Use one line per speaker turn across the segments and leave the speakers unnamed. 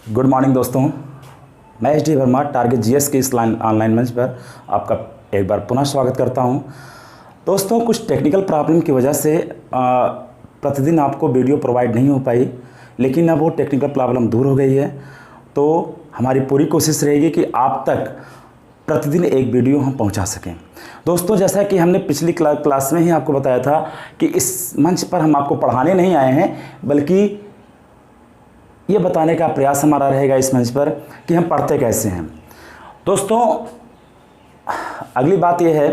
Good morning दोस्तों, मैं HD. Verma target GS के इस ऑनलाइन मंच पर आपका एक बार पुनः स्वागत करता हूं। दोस्तों, कुछ टेक्निकल प्रॉब्लम की वजह से प्रतिदिन आपको वीडियो प्रोवाइड नहीं हो पाई, लेकिन अब वो टेक्निकल प्रॉब्लम दूर हो गई है। तो हमारी पूरी कोशिश रहेगी कि आप तक प्रतिदिन एक वीडियो हम पहुंचा सकें। दोस्तों, जैसा कि हमने पिछली क्लास में ही आपको बताया था कि इस मंच पर हम आपको पढ़ाने नहीं आए हैं, बल्कि ये बताने का प्रयास हमारा रहेगा इस मंच पर कि हम पढ़ते कैसे हैं। दोस्तों, अगली बात यह है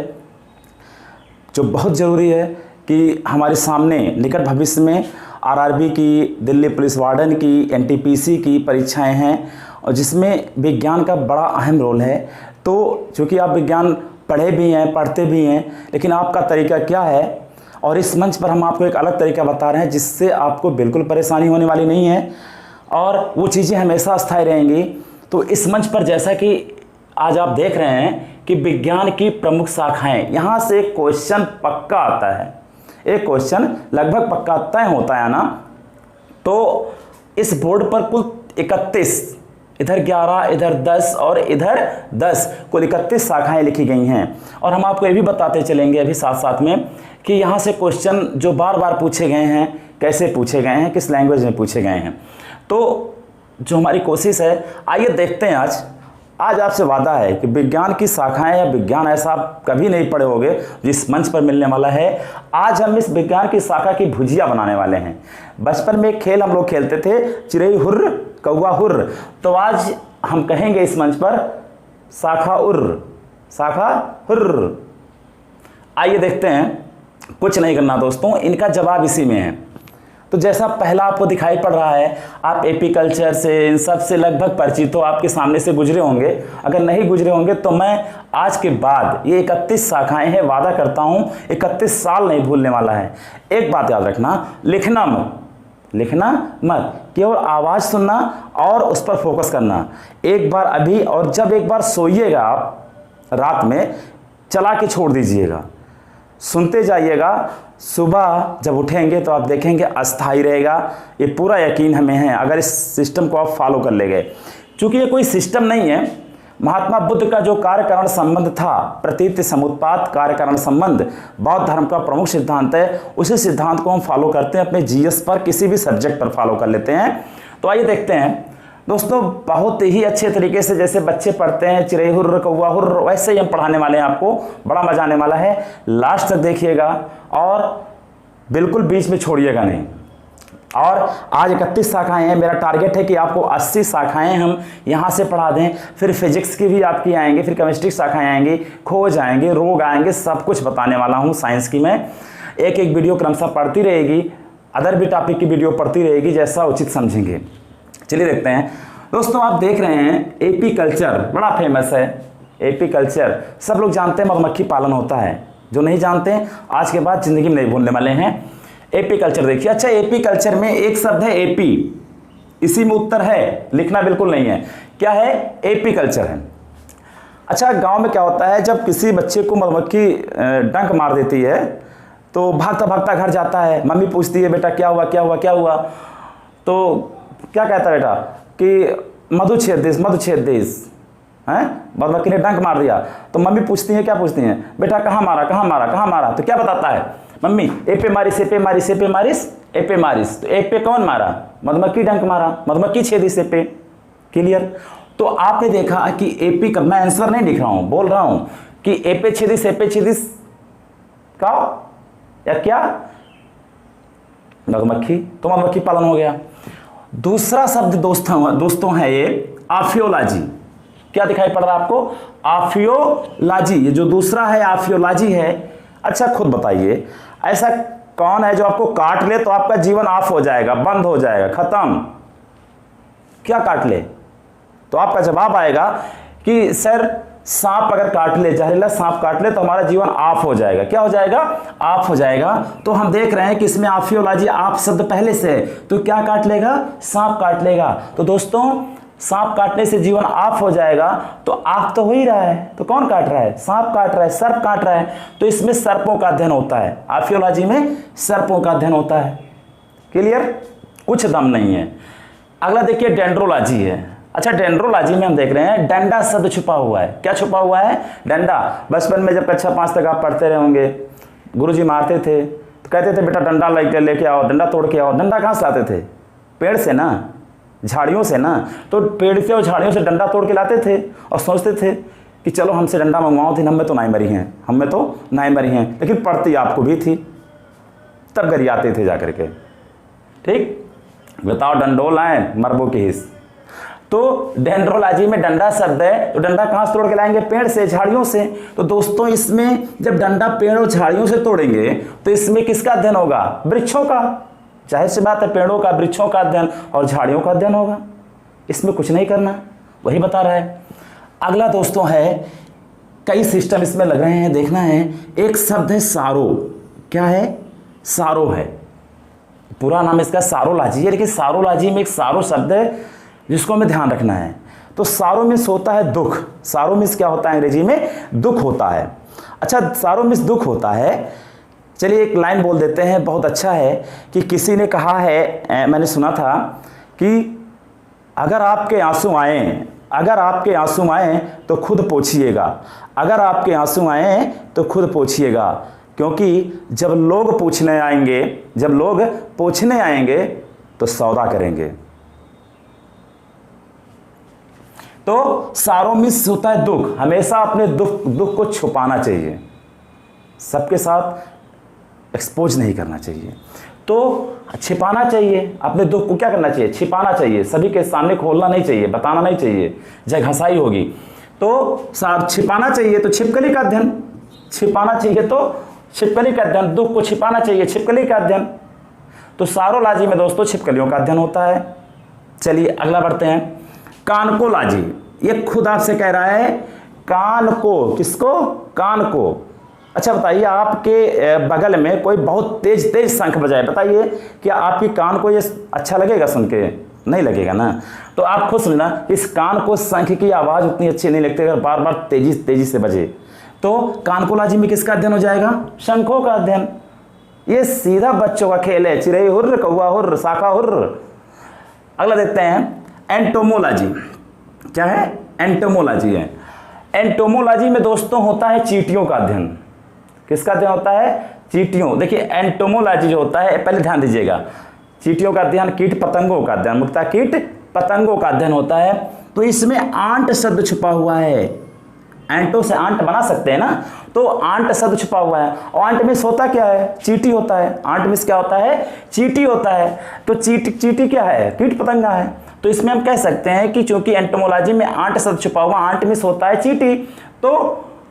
जो बहुत ज़रूरी है कि हमारे सामने निकट भविष्य में आरआरबी की, दिल्ली पुलिस वार्डन की, एनटीपीसी की परीक्षाएं हैं और जिसमें विज्ञान का बड़ा अहम रोल है। तो चूँकि आप विज्ञान पढ़े भी हैं, पढ़ते भी हैं, लेकिन आपका तरीका क्या है, और इस मंच पर हम आपको एक अलग तरीका बता रहे हैं जिससे आपको बिल्कुल परेशानी होने वाली नहीं है और वो चीज़ें हमेशा अस्थायी रहेंगी। तो इस मंच पर जैसा कि आज आप देख रहे हैं कि विज्ञान की प्रमुख शाखाएं, यहाँ से एक क्वेश्चन पक्का आता है, एक क्वेश्चन लगभग पक्का तय होता है ना। तो इस बोर्ड पर कुल 31, इधर 11, इधर 10 और इधर 10, कुल 31 शाखाएं लिखी गई हैं। और हम आपको ये भी बताते चलेंगे अभी साथ साथ में कि यहाँ से क्वेश्चन जो बार बार पूछे गए हैं, कैसे पूछे गए हैं, किस लैंग्वेज में पूछे गए हैं। तो जो हमारी कोशिश है, आइए देखते हैं। आज आपसे वादा है कि विज्ञान की शाखाएं या विज्ञान ऐसा आप कभी नहीं पढ़े होंगे जिस मंच पर मिलने वाला है। आज हम इस विज्ञान की शाखा की भुजिया बनाने वाले हैं। बचपन में एक खेल हम लोग खेलते थे, चिड़ई हुर्र कौवा हुर्र। तो आज हम कहेंगे इस मंच पर शाखा उर्र, शाखा हुर्र। आइए देखते हैं। कुछ नहीं करना दोस्तों, इनका जवाब इसी में है। तो जैसा पहला आपको दिखाई पड़ रहा है, आप एपी कल्चर से, इन सब से लगभग परिचित हो, आपके सामने से गुजरे होंगे। अगर नहीं गुजरे होंगे तो मैं आज के बाद ये 31 शाखाएं हैं, वादा करता हूं 31 साल नहीं भूलने वाला है। एक बात याद रखना, लिखना मत, केवल आवाज़ सुनना और उस पर फोकस करना। एक बार अभी, और जब एक बार सोइएगा आप रात में, चला के छोड़ दीजिएगा, सुनते जाइएगा। सुबह जब उठेंगे तो आप देखेंगे अस्थाई रहेगा। ये पूरा यकीन हमें है अगर इस सिस्टम को आप फॉलो कर ले गए। चूँकि ये कोई सिस्टम नहीं है, महात्मा बुद्ध का जो कार्य कारण संबंध था, प्रतीति समुत्पाद कार्य कारण संबंध, बौद्ध धर्म का प्रमुख सिद्धांत है। उसी सिद्धांत को हम फॉलो करते हैं, अपने जीएस पर, किसी भी सब्जेक्ट पर फॉलो कर लेते हैं। तो आइए देखते हैं दोस्तों, बहुत ही अच्छे तरीके से जैसे बच्चे पढ़ते हैं चिड़ई हुर्र कौवा हुर्र, वैसे ही हम पढ़ाने वाले हैं। आपको बड़ा मजा आने वाला है, लास्ट तक देखिएगा और बिल्कुल बीच में छोड़िएगा नहीं। और आज 31 शाखाएं हैं, मेरा टारगेट है कि आपको 80 शाखाएं हम यहाँ से पढ़ा दें। फिर फिजिक्स की भी आपकी आएंगी, फिर केमिस्ट्री शाखाएं आएंगी, खोज आएंगे, रोग आएंगे, सब कुछ बताने वाला हूँ। साइंस की मैं एक एक वीडियो क्रमशः पढ़ती रहेगी, अदर भी टॉपिक की वीडियो पढ़ती रहेगी, जैसा उचित समझेंगे। चलिए देखते हैं दोस्तों। आप देख रहे हैं एपी कल्चर, बड़ा फेमस है एपी कल्चर, सब लोग जानते हैं मधुमक्खी पालन होता है। जो नहीं जानते हैं आज के बाद ज़िंदगी में नहीं भूलने वाले हैं। एपी कल्चर देखिए। अच्छा, एपी कल्चर में एक शब्द है एपी, इसी में उत्तर है, लिखना बिल्कुल नहीं है। क्या है? एपी कल्चर है। अच्छा, गांव में क्या होता है, जब किसी बच्चे को मधुमक्खी डंक मार देती है तो भागता भागता घर जाता है, मम्मी पूछती है बेटा क्या हुआ क्या हुआ क्या हुआ, तो क्या कहता है बेटा कि मधु छेद देश हैं, मधुमक्खी ने डंक मार दिया। तो मम्मी पूछती है, क्या पूछती हैं, बेटा कहाँ मारा कहाँ मारा कहाँ मारा। तो क्या बताता है मम्मी, एपे मारिस एपे मारिस एपे मारिस एपे मारिस। तो एपे कौन मारा? मधुमक्खी डंक मारा, मधुमक्खी छेदी से पे। क्लियर? तो आपने देखा कि एपी का, मैं आंसर नहीं लिख रहा हूँ, बोल रहा हूँ कि एपे छेदिस एपे छेदिस का या क्या, मधुमक्खी। तो मधुमक्खी पालन हो गया। दूसरा शब्द दोस्तों है ये आफियोलॉजी। क्या दिखाई पड़ रहा है आपको? आफियोलॉजी। ये जो दूसरा है आफियोलॉजी है। अच्छा, खुद बताइए ऐसा कौन है जो आपको काट ले तो आपका जीवन ऑफ हो जाएगा, बंद हो जाएगा, खत्म। क्या काट ले? तो आपका जवाब आएगा कि सर सांप अगर काट ले, जहरीला सांप काट ले तो हमारा जीवन ऑफ हो जाएगा। क्या हो जाएगा? ऑफ हो जाएगा। तो हम देख रहे हैं कि इसमें आफियोलॉजी, आप शब्द पहले से है, तो क्या काट लेगा? सांप काट लेगा। तो दोस्तों, सांप काटने से जीवन ऑफ हो जाएगा, तो ऑफ तो हो ही रहा है। तो कौन काट रहा है? सांप काट रहा है, सर्प काट रहा है। तो इसमें सर्पों का अध्ययन होता है, आफियोलॉजी में सर्पों का अध्ययन होता है। क्लियर? कुछ दम नहीं है। अगला देखिए डेंड्रोलॉजी है। अच्छा, डेंड्रोलॉजी में हम देख रहे हैं डंडा शब्द छुपा हुआ है। क्या छुपा हुआ है? डंडा। बचपन में जब कक्षा 5 तक आप पढ़ते रहे होंगे, गुरुजी मारते थे तो कहते थे बेटा डंडा लेके आओ, डंडा तोड़ के आओ। डंडा कहाँ से लाते थे? पेड़ से ना, झाड़ियों से ना। तो पेड़ से और झाड़ियों से डंडा तोड़ के लाते थे और सोचते थे कि चलो हमसे डंडा मंगवाओ थी, हमें तो नहीं मरी हैं, हमें तो नहीं मरी हैं। लेकिन पड़ती आपको भी थी, तब गरियाते थे जाकर के। ठीक, बताओ डंडोल आए मरबो की हिस्स। तो डेंड्रोलॉजी में डंडा शब्द है, तो डंडा कहाँ से तोड़ के लाएंगे? पेड़ से, झाड़ियों से। तो दोस्तों इसमें जब डंडा पेड़ और झाड़ियों से तोड़ेंगे तो इसमें किसका अध्ययन होगा? वृक्षों का। जाहिर सी बात है, पेड़ों का, वृक्षों का अध्ययन और झाड़ियों का अध्ययन होगा। इसमें कुछ नहीं करना, वही बता रहा है। अगला दोस्तों है, कई सिस्टम इसमें लग रहे हैं, देखना है। एक शब्द है सारो। क्या है? सारो है। पूरा नाम इसका सारोलॉजी है, लेकिन सारोलॉजी में एक सारो शब्द है जिसको हमें ध्यान रखना है। तो सारो मीन्स होता है दुख। सारो मीन्स क्या होता है अंग्रेजी में? दुख होता है। अच्छा, सारो मीन्स दुख होता है। चलिए एक लाइन बोल देते हैं, बहुत अच्छा है कि किसी ने कहा है, मैंने सुना था कि अगर आपके आंसू आए, अगर आपके आंसू आए तो खुद पोंछिएगा, अगर आपके आंसू आए तो खुद पोंछिएगा, क्योंकि जब लोग पूछने आएंगे, जब लोग पूछने आएंगे तो सौदा करेंगे। तो सारो मीन्स होता है दुख। हमेशा अपने दुख को छुपाना चाहिए, सबके साथ एक्सपोज नहीं करना चाहिए। तो छिपाना चाहिए अपने दुख को। क्या करना चाहिए? छिपाना चाहिए, सभी के सामने खोलना नहीं चाहिए, बताना नहीं चाहिए, जय घसाई होगी। तो छिपाना चाहिए तो छिपकली का अध्ययन, छिपाना चाहिए तो छिपकली का अध्ययन, दुख को छिपाना चाहिए, छिपकली का अध्ययन। तो सारोलॉजी में दोस्तों छिपकलियों का अध्ययन होता है। चलिए अगला बढ़ते हैं, कानकोलॉजी। ये खुद आपसे कह रहा है कान को। किसको? कान को। अच्छा बताइए, आपके बगल में कोई बहुत तेज तेज शंख बजाए, बताइए क्या आपकी कान को ये अच्छा लगेगा सुन के? नहीं लगेगा ना। तो आप खुद सुनना, इस कान को शंख की आवाज़ उतनी अच्छी नहीं लगती अगर बार बार तेजी तेजी से बजे। तो कानकोलॉजी में किसका अध्ययन हो जाएगा? शंखों का अध्ययन। ये सीधा बच्चों का खेल है, चिड़ै हुर्र, कौवा हुर्र, शाखा हुर्र। अगला देखते हैं एंटोमोलॉजी। क्या है? एंटोमोलॉजी है। एंटोमोलॉजी में दोस्तों होता है चींटियों का अध्ययन। किसका अध्ययन होता है? चींटियों। देखिए एंटोमोलॉजी जो होता है, पहले ध्यान दीजिएगा, चींटियों का अध्ययन, कीट पतंगों का अध्ययन, मुख्यतः कीट पतंगों का अध्ययन होता है। तो इसमें आंट शब्द छुपा हुआ है। एंटो से आंट बना सकते हैं ना, तो आंट शब्द छुपा हुआ है। और आंट मिस होता क्या है? चींटी होता है। आंट मिस क्या होता है? चींटी होता है। तो चींटी क्या है? कीट पतंगा है। तो इसमें हम कह सकते हैं कि चूंकि एंटोमोलॉजी में आंट शब्द छुपा हुआ, आंट मिस होता है चींटी, तो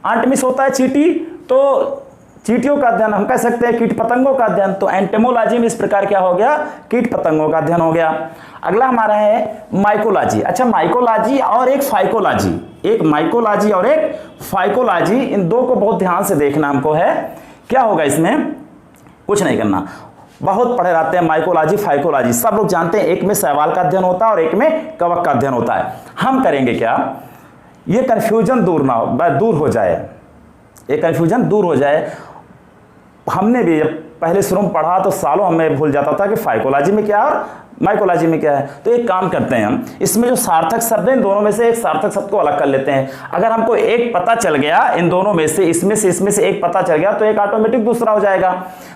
आंट मिस होता है चींटी, तो चींटियों का अध्ययन हम कह सकते हैं कीट पतंगों का अध्ययन। तो एंटोमोलॉजी में इस प्रकार क्या हो गया? कीट पतंगों का अध्ययन हो गया। अगला हमारा है माइकोलॉजी। अच्छा, माइकोलॉजी और एक फाइकोलॉजी, एक माइकोलॉजी और एक फाइकोलॉजी, इन दो को बहुत ध्यान से देखना हमको है। क्या होगा इसमें? कुछ नहीं करना, बहुत पढ़े रहते हैं माइकोलॉजी फाइकोलॉजी, सब लोग जानते हैं। एक में शैवाल का अध्ययन होता है और एक में कवक का अध्ययन होता है। हम करेंगे क्या, ये कन्फ्यूजन दूर हो जाए, ये कन्फ्यूजन दूर हो जाए। हमने भी जब पहले शुरू में पढ़ा तो सालों हमें भूल जाता था कि फाइकोलॉजी में क्या और माइकोलॉजी में क्या है। तो एक काम करते हैं हम, इसमें जो सार्थक शब्द है इन दोनों में से एक सार्थक शब्द को अलग कर लेते हैं। अगर हमको एक पता चल गया इन दोनों में से, इसमें से एक पता चल गया तो एक ऑटोमेटिक दूसरा हो जाएगा।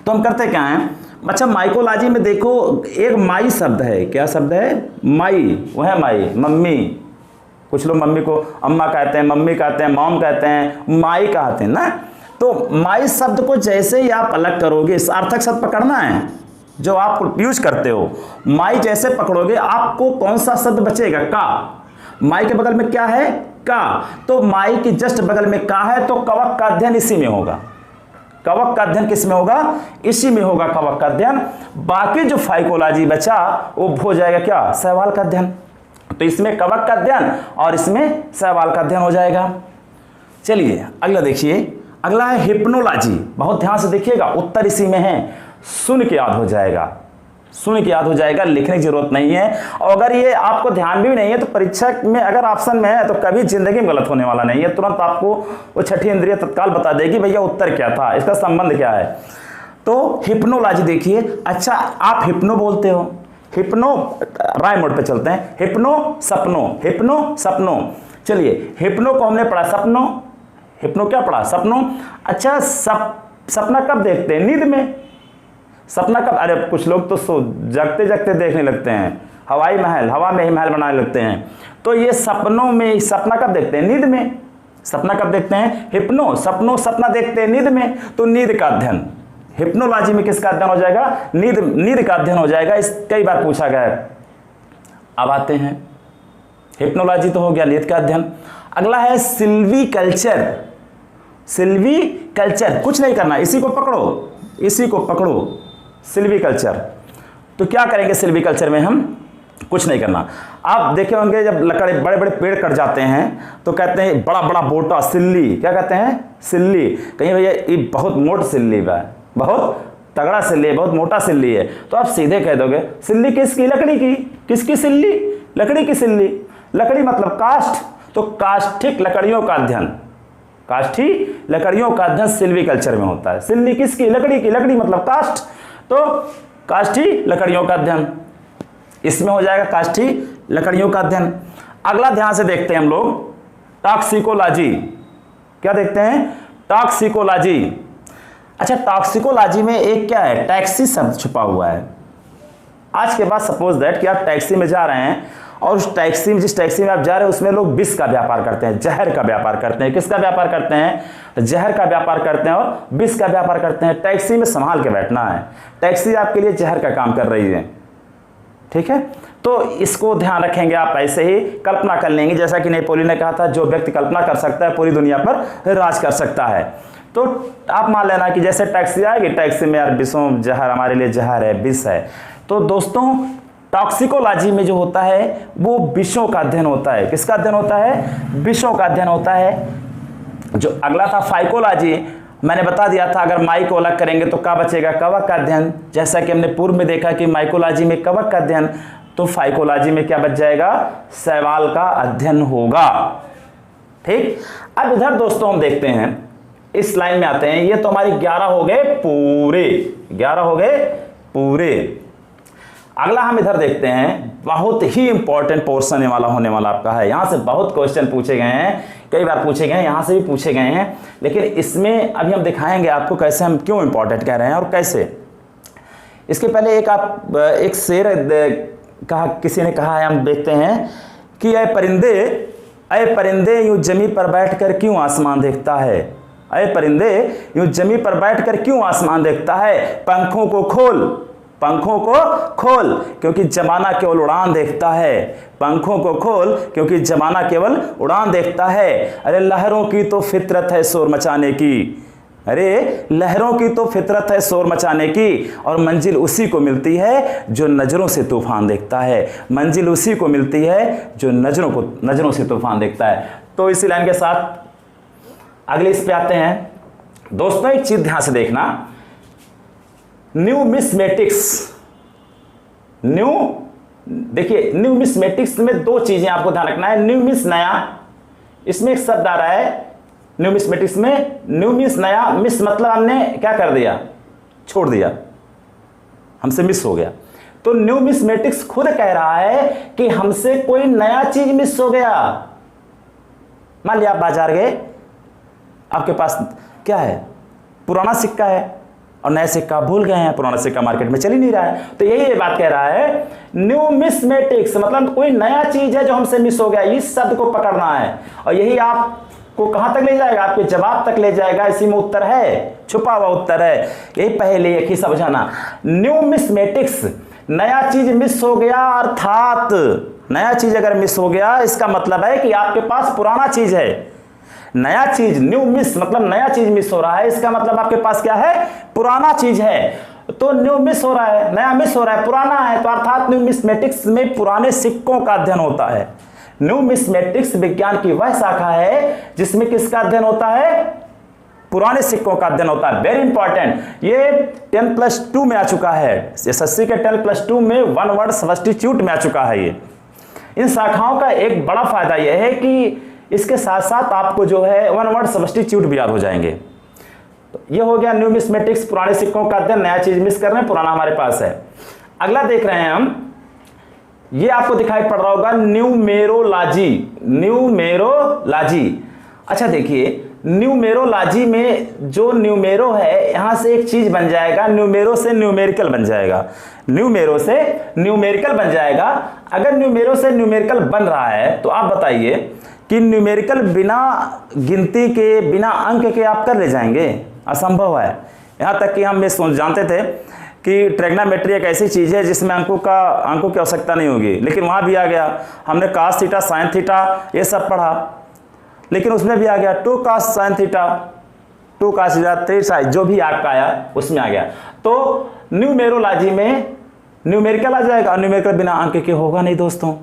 तो हम करते क्या हैं? अच्छा, माइकोलॉजी में देखो एक माई शब्द है। क्या शब्द है? माई। वह है माई, मम्मी। कुछ लोग मम्मी को अम्मा कहते हैं, मम्मी कहते हैं, मॉम कहते हैं, माई कहते हैं ना। तो माई शब्द को जैसे ही आप अलग करोगे, सार्थक शब्द पकड़ना है जो आप यूज करते हो। माई जैसे पकड़ोगे आपको कौन सा शब्द बचेगा? का। माई के बगल में क्या है? का। तो माई के जस्ट बगल में का है, तो कवक का अध्ययन इसी में होगा। कवक का अध्ययन किस में होगा? इसी में होगा कवक का अध्ययन। बाकी जो फाइकोलॉजी बचा वो हो जाएगा क्या? शैवाल का अध्ययन। तो इसमें कवक का अध्ययन और इसमें शैवाल का अध्ययन हो जाएगा। चलिए अगला देखिए, अगला है हिप्नोलॉजी। बहुत ध्यान से देखिएगा, उत्तर इसी में है। सुन के याद हो जाएगा, सुन के याद हो जाएगा, लिखने की जरूरत नहीं है। और अगर ये आपको ध्यान भी नहीं है तो परीक्षा में अगर ऑप्शन में है तो कभी जिंदगी में गलत होने वाला नहीं है। तुरंत आपको वो छठी इंद्रिय तत्काल बता देगी भैया उत्तर क्या था, इसका संबंध क्या है। तो हिप्नोलॉजी देखिए। अच्छा, आप हिप्नो बोलते हो, हिप्नो, राय मोड पे चलते हैं, हिप्नो सपनो, हिप्नो सपनो। चलिए हिप्नो को हमने पढ़ा सपनो, हिप्नो क्या पढ़ा सपनो। अच्छा सपना कब देखते हैं, नींद में। सपना कब, अरे कुछ लोग तो जगते जगते देखने लगते हैं, हवाई महल, हवा में ही महल बनाने लगते हैं। तो ये सपनों में, सपना कब देखते हैं, नींद में। सपना कब देखते हैं, हिप्नो सपनो, सपना देखते हैं नींद में। तो नींद का अध्ययन, हिप्नोलॉजी में किसका अध्ययन हो जाएगा, नींद का अध्ययन हो जाएगा। इस कई बार पूछा गया है। अब आते हैं, हिप्नोलॉजी तो हो गया, नींद का अध्ययन। अगला है सिल्वीकल्चर। सिल्वीकल्चर कुछ नहीं करना, इसी को पकड़ो, इसी को पकड़ो, सिल्वीकल्चर। तो क्या करेंगे सिल्वीकल्चर में हम, कुछ नहीं करना। आप देखे होंगे जब लकड़े, बड़े बड़े पेड़ कट जाते हैं तो कहते हैं बड़ा बड़ा बोटा सिल्ली, क्या कहते हैं, सिल्ली। कहीं भैया ये बहुत मोट सिल्ली बा, बहुत तगड़ा सिल्ली है, बहुत मोटा सिल्ली है। तो आप सीधे कह दोगे सिल्ली किसकी, लकड़ी की। किसकी सिल्ली, लकड़ी की सिल्ली। लकड़ी मतलब काष्ठ, तो काष्ठिक लकड़ियों का अध्ययन, काष्ठी लकड़ियों का अध्ययन सिल्वीकल्चर में होता है। सिल्ली किसकी, लकड़ी की, लकड़ी मतलब काष्ठ, तो काष्ठी लकड़ियों का अध्ययन इसमें हो जाएगा, काष्ठी लकड़ियों का अध्ययन। अगला ध्यान से देखते हैं हम लोग, टॉक्सिकोलॉजी। क्या देखते हैं, टॉक्सिकोलॉजी। अच्छा टॉक्सिकोलॉजी में एक क्या है, टैक्सी शब्द छुपा हुआ है। आज के बाद सपोज दैट कि आप टैक्सी में जा रहे हैं और उस टैक्सी में, जिस टैक्सी में आप जा रहे हैं उसमें लोग विष का व्यापार करते हैं, जहर का व्यापार करते हैं। किसका व्यापार करते हैं, जहर का व्यापार करते हैं और विष का व्यापार करते हैं। टैक्सी में संभाल के बैठना है, टैक्सी आपके लिए जहर का काम कर रही है, ठीक है। तो इसको ध्यान रखेंगे, आप ऐसे ही कल्पना कर लेंगे, जैसा कि नेपोलियन ने कहा था, जो व्यक्ति कल्पना कर सकता है पूरी दुनिया पर राज कर सकता है। तो आप मान लेना कि जैसे टैक्सी आएगी, टैक्सी में यार विषों, जहर हमारे लिए जहर है, विष है। तो दोस्तों टॉक्सिकोलॉजी में जो होता है वो विषों का अध्ययन होता है। किसका अध्ययन होता है, विषों का अध्ययन होता है। जो अगला था फाइकोलॉजी, मैंने बता दिया था अगर माई को अलग करेंगे तो क्या बचेगा, कवक का अध्ययन। जैसा कि हमने पूर्व में देखा कि माइकोलॉजी में कवक का अध्ययन, तो फाइकोलॉजी में क्या बच जाएगा, शैवाल का अध्ययन होगा, ठीक। अब इधर दोस्तों हम देखते हैं, इस लाइन में आते हैं। ये तो हमारी 11 हो गए पूरे, 11 हो गए पूरे। अगला हम इधर देखते हैं, बहुत ही इंपॉर्टेंट पोर्शन वाला होने वाला आपका है। यहाँ से बहुत क्वेश्चन पूछे गए हैं, कई बार पूछे गए हैं, यहाँ से भी पूछे गए हैं, लेकिन इसमें अभी हम दिखाएंगे आपको कैसे हम क्यों इंपॉर्टेंट कह रहे हैं और कैसे। इसके पहले एक शेर कहा, किसी ने कहा है, हम देखते हैं कि ऐ परिंदे यूं जमी पर बैठकर क्यों आसमान देखता है, ऐ परिंदे यूं जमी पर बैठकर क्यों आसमान देखता है, पंखों को खोल क्योंकि जमाना केवल उड़ान देखता है, पंखों को खोल क्योंकि जमाना केवल उड़ान देखता है। अरे लहरों की तो फितरत है शोर मचाने की, अरे लहरों की तो फितरत है शोर मचाने की, और मंजिल उसी को मिलती है जो नजरों से तूफान देखता है, मंजिल उसी को मिलती है जो नजरों से तूफान देखता है। तो इसी लाइन के साथ अगले इस पे आते हैं। दोस्तों एक चीज ध्यान से देखना, न्यूमिस्मेटिक्स में दो चीजें आपको ध्यान रखना है। न्यू मीन्स नया, इसमें एक शब्द आ रहा है न्यूमिस्मेटिक्स में, न्यू मीन्स नया, मिस मतलब हमने क्या कर दिया, छोड़ दिया, हमसे मिस हो गया। तो न्यूमिस्मेटिक्स खुद कह रहा है कि हमसे कोई नया चीज मिस हो गया। मान लिया आप बाजार गए, आपके पास क्या है, पुराना सिक्का है और नया सिक्का भूल गए हैं, पुराना सिक्का मार्केट में चल ही नहीं रहा है। तो यही ये बात कह रहा है, न्यूमिस्मेटिक्स मतलब कोई नया चीज है जो हमसे मिस हो गया, इस शब्द को पकड़ना है। और यही आपको कहां तक ले जाएगा, आपके जवाब तक ले जाएगा। इसी में उत्तर है, छुपा हुआ उत्तर है। यही पहले एक ही समझाना, न्यूमिस्मेटिक्स नया चीज मिस हो गया, अर्थात नया चीज अगर मिस हो गया इसका मतलब है कि आपके पास पुराना चीज है। नया चीज, न्यू मिस मतलब नया चीज मिस हो रहा है, इसका मतलब आपके पास क्या है, पुराना चीज है। तो न्यू मिस हो रहा है, नया मिस हो रहा है, पुराना है, तो अर्थात न्यूमिस्मेटिक्स में पुराने सिक्कों का अध्ययन होता है। न्यूमिस्मेटिक्स विज्ञान की वह शाखा है जिसमें किसका अध्ययन होता है, पुराने सिक्कों का अध्ययन होता है। वेरी इंपॉर्टेंट, ये 10+2 में आ चुका है, एसएससी के 10+2 में वन वर्ड सब्स्टिट्यूट में आ चुका है। ये इन शाखाओं का एक बड़ा फायदा यह है कि इसके साथ साथ आपको जो है वन वर्ड सब्स्टिट्यूट भी याद हो जाएंगे। तो ये हो गया न्यूमिस्मेटिक्स, पुराने सिक्कों का अध्ययन, नया चीज मिस कर रहे हैं, पुराना हमारे पास है। अगला देख रहे हैं हम ये आपको दिखाई पड़ रहा होगा न्यूमेरोलॉजी, न्यूमेरोलॉजी। अच्छा देखिए, न्यूमेरोलॉजी में जो न्यूमेरो है, यहां से एक चीज बन जाएगा, न्यूमेरो से न्यूमेरिकल बन जाएगा, न्यूमेरो से न्यूमेरिकल बन जाएगा। अगर न्यूमेरो से न्यूमेरिकल बन रहा है तो आप बताइए कि न्यूमेरिकल बिना गिनती के, बिना अंक के आप कर ले जाएंगे? असंभव है। यहां तक कि हम ये जानते थे कि ट्रिग्नोमेट्री एक ऐसी चीज़ है जिसमें अंकों की आवश्यकता नहीं होगी, लेकिन वहाँ भी आ गया। हमने cos थीटा साइन थीटा ये सब पढ़ा, लेकिन उसमें भी आ गया 2 cos sine theta, 2 cos theta 3 sine, जो भी आपका आया उसमें आ गया। तो न्यूमेरोलॉजी में न्यूमेरिकल आ जाएगा। न्यूमेरिकल बिना अंक के होगा नहीं दोस्तों,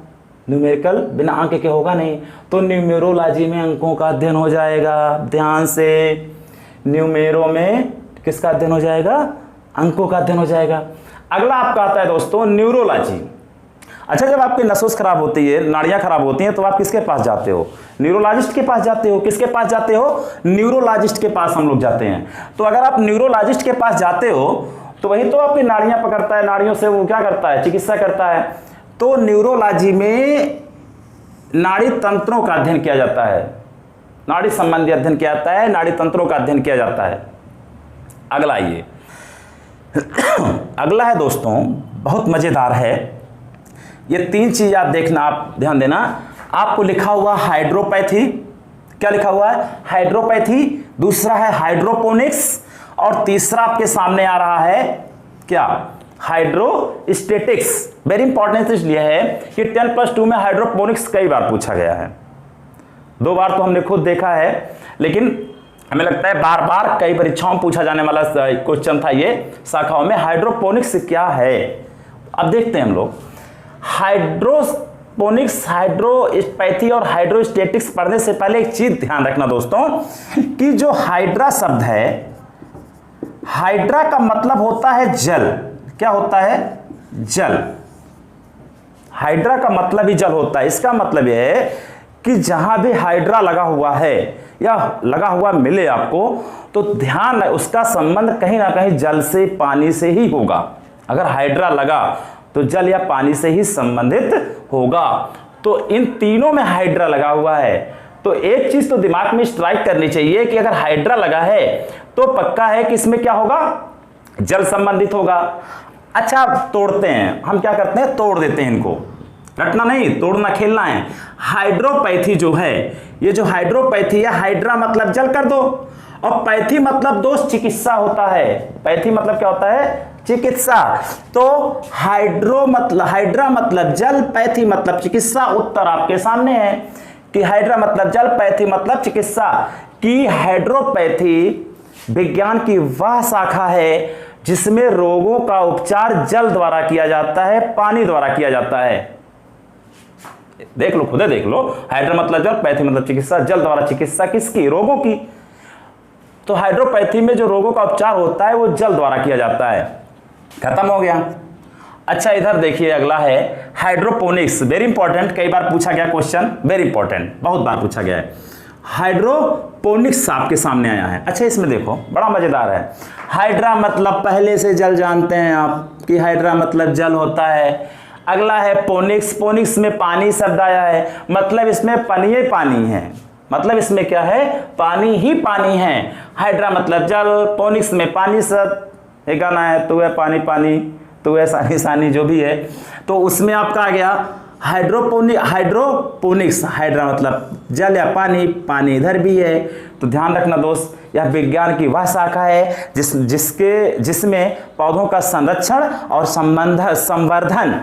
न्यूमेरिकल बिना अंक के होगा नहीं। तो न्यूमेरोलॉजी में अंकों का अध्ययन हो जाएगा। ध्यान से, न्यूमेरो में किसका अध्ययन हो जाएगा? अंकों का अध्ययन हो जाएगा। अगला आपका आता है दोस्तों न्यूरोलॉजी। अच्छा, जब आपकी नसों खराब होती है, नाड़ियां खराब होती हैं, तो आप किसके पास जाते हो? न्यूरोलॉजिस्ट के पास जाते हो। किसके पास जाते हो? न्यूरोलॉजिस्ट के पास हम लोग जाते हैं। तो अगर आप न्यूरोलॉजिस्ट के पास जाते हो तो वही तो आपकी नाड़ियां पकड़ता है, नाड़ियों से वो क्या करता है? चिकित्सा करता है। तो न्यूरोलॉजी में नाड़ी तंत्रों का अध्ययन किया जाता है, नाड़ी संबंधी अध्ययन किया जाता है, नाड़ी तंत्रों का अध्ययन किया जाता है। अगला आइए, अगला है दोस्तों, बहुत मजेदार है। ये 3 चीज आप देखना, आप ध्यान देना। आपको लिखा हुआ हाइड्रोपैथी, क्या लिखा हुआ है? हाइड्रोपैथी। दूसरा है हाइड्रोपोनिक्स, और तीसरा आपके सामने आ रहा है क्या? हाइड्रोस्टेटिक्स। वेरी इंपॉर्टेंट इसलिए है कि 10+2 में हाइड्रोपोनिक्स कई बार पूछा गया है। 2 बार तो हमने खुद देखा है, लेकिन हमें लगता है बार बार कई परीक्षाओं में पूछा जाने वाला क्वेश्चन था ये शाखाओं में। हाइड्रोपोनिक्स क्या है? अब देखते हैं हम लोग। हाइड्रोपोनिक्स, हाइड्रोपैथी और हाइड्रोस्टेटिक्स पढ़ने से पहले एक चीज ध्यान रखना दोस्तों, कि जो हाइड्रा शब्द है, हाइड्रा का मतलब होता है जल। क्या होता है? जल। हाइड्रा का मतलब ही जल होता है। इसका मतलब यह है कि जहां भी हाइड्रा लगा हुआ है या लगा हुआ मिले आपको, तो ध्यान है उसका संबंध कहीं ना कहीं जल से, पानी से ही होगा। अगर हाइड्रा लगा तो जल या पानी से ही संबंधित होगा। तो इन तीनों में हाइड्रा लगा हुआ है। तो एक चीज तो दिमाग में स्ट्राइक करनी चाहिए कि अगर हाइड्रा लगा है तो पक्का है कि इसमें क्या होगा? जल संबंधित होगा। अच्छा, तोड़ते हैं हम, क्या करते हैं? तोड़ देते हैं इनको। रटना नहीं, तोड़ना खेलना है। हाइड्रोपैथी जो है, ये जो हाइड्रोपैथी है, हाइड्रा मतलब जल कर दो, और पैथी मतलब दोस्त चिकित्सा होता है। पैथी मतलब क्या होता है? चिकित्सा। तो हाइड्रा मतलब जल, पैथी मतलब चिकित्सा। उत्तर आपके सामने है कि हाइड्रा मतलब जल, पैथी मतलब चिकित्सा। कि हाइड्रोपैथी विज्ञान की वह शाखा है जिसमें रोगों का उपचार जल द्वारा किया जाता है, पानी द्वारा किया जाता है। देख लो, खुदे देख लो। हाइड्रा मतलब जल, पैथी मतलब चिकित्सा। जल द्वारा चिकित्सा किसकी? रोगों की। तो हाइड्रोपैथी में जो रोगों का उपचार होता है वो जल द्वारा किया जाता है। खत्म हो गया। अच्छा, इधर देखिए, अगला है हाइड्रोपोनिक्स। वेरी इंपॉर्टेंट, कई बार पूछा गया क्वेश्चन, वेरी इंपॉर्टेंट, बहुत बार पूछा गया है। हाइड्रोपोनिक्स आपके सामने आया है। अच्छा, इसमें देखो, बड़ा मजेदार है। हाइड्रा मतलब पहले से जल जानते हैं आप कि हाइड्रा मतलब जल होता है। अगला है पोनिक्स। पोनिक्स में पानी शब्द आया है, मतलब इसमें पानी ही पानी है। मतलब इसमें क्या है? पानी ही पानी है। हाइड्रा मतलब जल, पोनिक्स में पानी शब्द, एक गाना है, तू है पानी पानी, तू है सानी सानी, जो भी है। तो उसमें आपका आ गया हाइड्रोपोनिक्स। हाइड्रा मतलब जल या पानी, पानी इधर भी है। तो ध्यान रखना दोस्त, यह विज्ञान की वह शाखा है जिसमें पौधों का संरक्षण और संवर्धन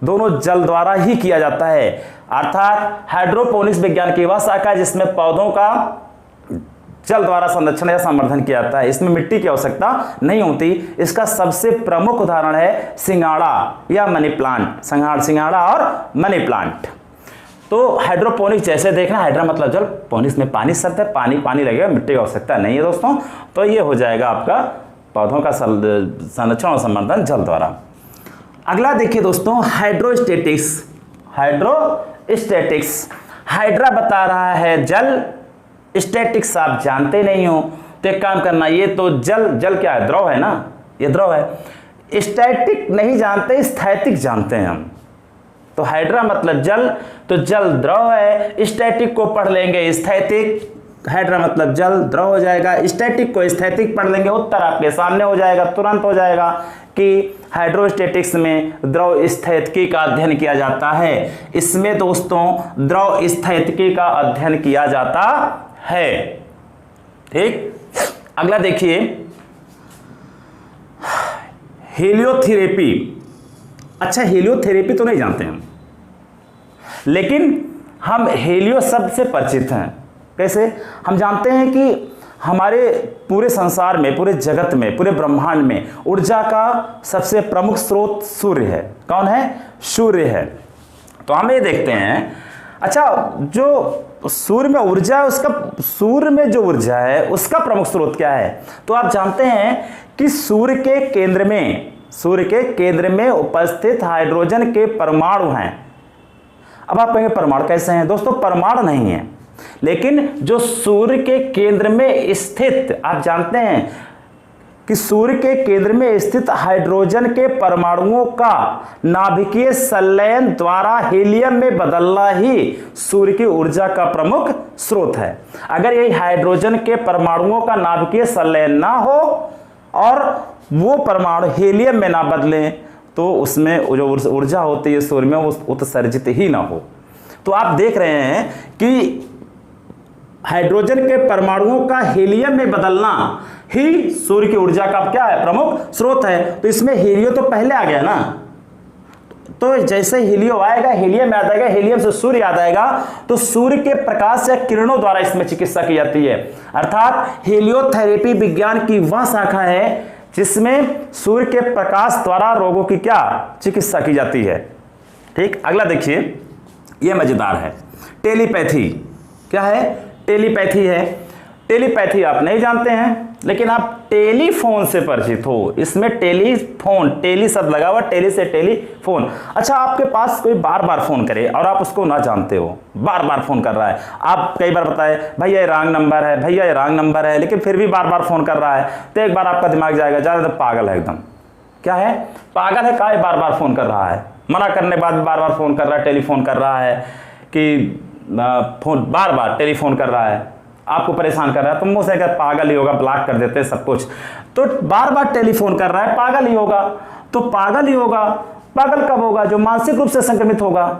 दोनों जल द्वारा ही किया जाता है। अर्थात हाइड्रोपोनिक्स विज्ञान की वह शाखा है जिसमें पौधों का जल द्वारा संरक्षण या संवर्धन किया जाता है। इसमें मिट्टी की आवश्यकता नहीं होती। इसका सबसे प्रमुख उदाहरण है सिंघाड़ा या मनी प्लांट। सिंघाड़ा और मनी प्लांट। तो हाइड्रोपोनिक्स जैसे देखना, हाइड्रा मतलब जल, पोनिक्स में पानी शब्द है, पानी पानी लगेगा, मिट्टी की आवश्यकता नहीं है दोस्तों। तो ये हो जाएगा आपका पौधों का संरक्षण और संवर्धन जल द्वारा। अगला देखिए दोस्तों, हाइड्रोस्टेटिक्स। हाइड्रोस्टेटिक्स, हाइड्रा बता रहा है जल, स्टैटिक्स आप जानते नहीं हो, तो एक काम करना, ये तो जल क्या है? द्रव है ना, ये द्रव है। स्टैटिक नहीं जानते, स्थैतिक जानते हैं हम। तो हाइड्रा मतलब जल, तो जल द्रव है। स्टैटिक को पढ़ लेंगे स्थैतिक, हाइड्रा मतलब जल द्रव हो जाएगा, स्टैटिक को स्थैतिक पढ़ लेंगे, उत्तर आपके सामने हो जाएगा, तुरंत हो जाएगा कि हाइड्रोस्टैटिक्स में द्रव स्थैतिकी का अध्ययन किया जाता है। इसमें दोस्तों द्रव स्थैतिकी का अध्ययन किया जाता है। ठीक, अगला देखिए हेलियोथेरेपी। अच्छा, हेलियोथेरेपी तो नहीं जानते हम, लेकिन हम हेलियो शब्द से परिचित हैं। कैसे? हम जानते हैं कि हमारे पूरे संसार में, पूरे जगत में, पूरे ब्रह्मांड में ऊर्जा का सबसे प्रमुख स्रोत सूर्य है। कौन है? सूर्य है। तो हम ये देखते हैं, अच्छा, जो सूर्य में ऊर्जा है उसका, सूर्य में जो ऊर्जा है उसका प्रमुख स्रोत क्या है? तो आप जानते हैं कि सूर्य के केंद्र में उपस्थित हाइड्रोजन के परमाणु हैं। अब आप कहेंगे परमाणु कैसे हैं? दोस्तों परमाणु नहीं है, लेकिन जो सूर्य के केंद्र में स्थित, आप जानते हैं कि सूर्य के केंद्र में स्थित हाइड्रोजन के परमाणुओं का नाभिकीय संलयन द्वारा हीलियम में बदलना ही सूर्य की ऊर्जा का प्रमुख स्रोत है। अगर ये हाइड्रोजन के परमाणुओं का नाभिकीय संलयन ना हो और वो परमाणु हीलियम में ना बदलें, तो उसमें जो ऊर्जा होती है सूर्य में वो उत्सर्जित ही ना हो। तो आप देख रहे हैं कि हाइड्रोजन के परमाणुओं का हीलियम में बदलना ही सूर्य की ऊर्जा का क्या है? प्रमुख स्रोत है। तो इसमें हीलियो तो पहले आ गया ना, तो जैसे हीलियो आएगा, हीलियम याद आएगा, हीलियम से सूर्य याद आएगा, तो सूर्य के प्रकाश या किरणों द्वारा इसमें चिकित्सा की जाती है। अर्थात हेलियोथेरेपी विज्ञान की वह शाखा है जिसमें सूर्य के प्रकाश द्वारा रोगों की क्या चिकित्सा की जाती है। ठीक, अगला देखिए, यह मजेदार है, टेलीपैथी। क्या है? टेलीपैथी है। टेलीपैथी आप नहीं जानते हैं, लेकिन आप टेलीफोन से परिचित हो। इसमें टेलीफोन, टेली शब्द लगा हुआ, टेली से टेलीफोन। अच्छा, आपके पास कोई बार बार फोन करे और आप उसको ना जानते हो, बार बार फोन कर रहा है, आप कई बार बताए भैया ये रॉन्ग नंबर है, भैया ये रॉन्ग नंबर है, लेकिन फिर भी बार बार फोन कर रहा है, तो एक बार आपका दिमाग जाएगा, ज़्यादा पागल है एकदम। क्या है? पागल है, काय बार बार फोन कर रहा है, मना करने बाद बार बार फोन कर रहा है, टेलीफोन कर रहा है कि फोन बार बार टेलीफोन कर रहा है, आपको परेशान कर रहा है, तो मुझसे अगर पागल ही होगा, ब्लॉक कर देते हैं सब कुछ। तो बार बार टेलीफोन कर रहा है, पागल ही होगा। तो पागल ही होगा, पागल कब होगा? जो मानसिक रूप से संक्रमित होगा,